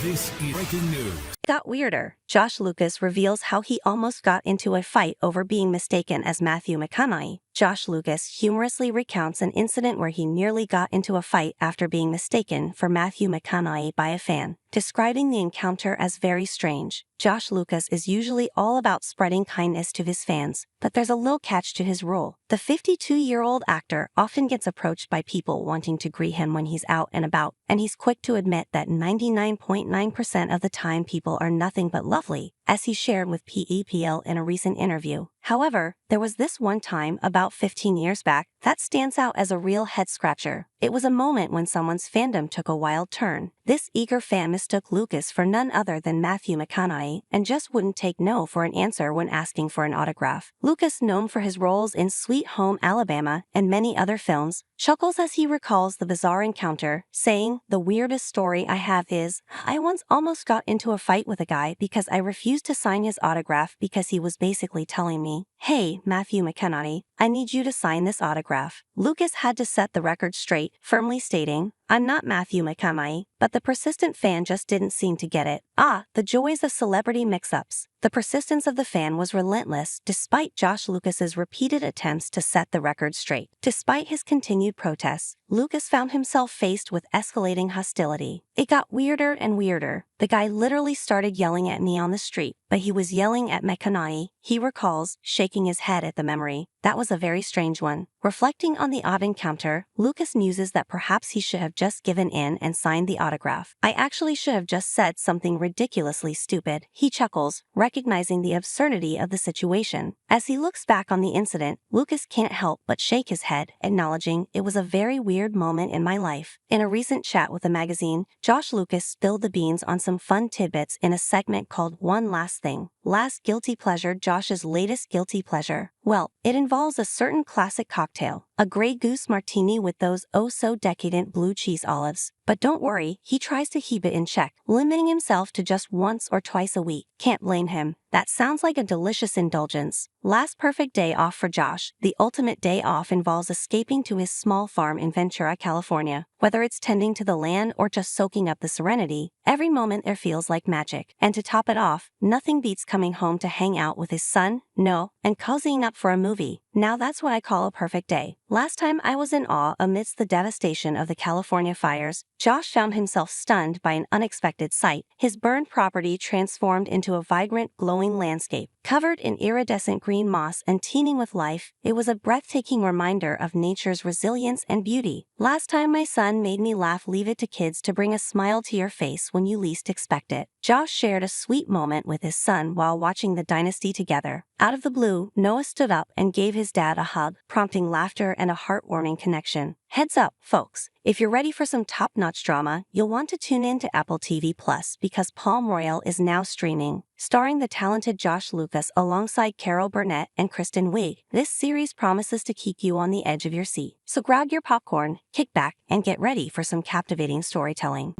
This is breaking news. It got weirder. Josh Lucas reveals how he almost got into a fight over being mistaken as Matthew McConaughey. Josh Lucas humorously recounts an incident where he nearly got into a fight after being mistaken for Matthew McConaughey by a fan, describing the encounter as very strange. Josh Lucas is usually all about spreading kindness to his fans, but there's a little catch to his role. The 52-year-old actor often gets approached by people wanting to greet him when he's out and about, and he's quick to admit that 99.9% of the time people are nothing but lovely, as he shared with PEPL in a recent interview. However, there was this one time about 15 years back that stands out as a real head-scratcher. It was a moment when someone's fandom took a wild turn. This eager fan mistook Lucas for none other than Matthew McConaughey and just wouldn't take no for an answer when asking for an autograph. Lucas, known for his roles in Sweet Home Alabama and many other films, chuckles as he recalls the bizarre encounter, saying, "The weirdest story I have is, I once almost got into a fight with a guy because I refused to sign his autograph because he was basically telling me, 'Hey, Matthew McConaughey, I need you to sign this autograph.'" Lucas had to set the record straight, firmly stating, "I'm not Matthew McConaughey," but the persistent fan just didn't seem to get it. The joys of celebrity mix-ups. The persistence of the fan was relentless despite Josh Lucas's repeated attempts to set the record straight. Despite his continued protests, Lucas found himself faced with escalating hostility. It got weirder and weirder. The guy literally started yelling at me on the street, but he was yelling at McConaughey, he recalls, shaking his head at the memory. That was a very strange one. Reflecting on the odd encounter, Lucas muses that perhaps he should have just given in and signed the autograph. "I actually should have just said something ridiculously stupid," he chuckles, recognizing the absurdity of the situation. As he looks back on the incident, Lucas can't help but shake his head, acknowledging, "It was a very weird moment in my life." In a recent chat with a magazine, Josh Lucas spilled the beans on some fun tidbits in a segment called One Last Thing. Last guilty pleasure. Josh's latest guilty pleasure. Well, it involves a certain classic cocktail, a Grey Goose martini with those oh-so-decadent blue cheese olives. But don't worry, he tries to keep it in check, limiting himself to just once or twice a week. Can't blame him. That sounds like a delicious indulgence. Last perfect day off for Josh. The ultimate day off involves escaping to his small farm in Ventura, California. Whether it's tending to the land or just soaking up the serenity, every moment there feels like magic. And to top it off, nothing beats coming home to hang out with his son, and cozying up for a movie. Now that's what I call a perfect day. Last time I was in awe amidst the devastation of the California fires, Josh found himself stunned by an unexpected sight. His burned property transformed into a vibrant, glowing landscape. Covered in iridescent green moss and teeming with life, it was a breathtaking reminder of nature's resilience and beauty. "Last time my son made me laugh. Leave it to kids to bring a smile to your face when you least expect it." Josh shared a sweet moment with his son while watching the Dynasty together. Out of the blue, Noah stood up and gave his dad a hug, prompting laughter and a heartwarming connection. Heads up, folks, if you're ready for some top-notch drama, you'll want to tune in to Apple TV Plus because Palm Royal is now streaming. Starring the talented Josh Lucas alongside Carol Burnett and Kristen Wiig, this series promises to keep you on the edge of your seat. So grab your popcorn, kick back, and get ready for some captivating storytelling.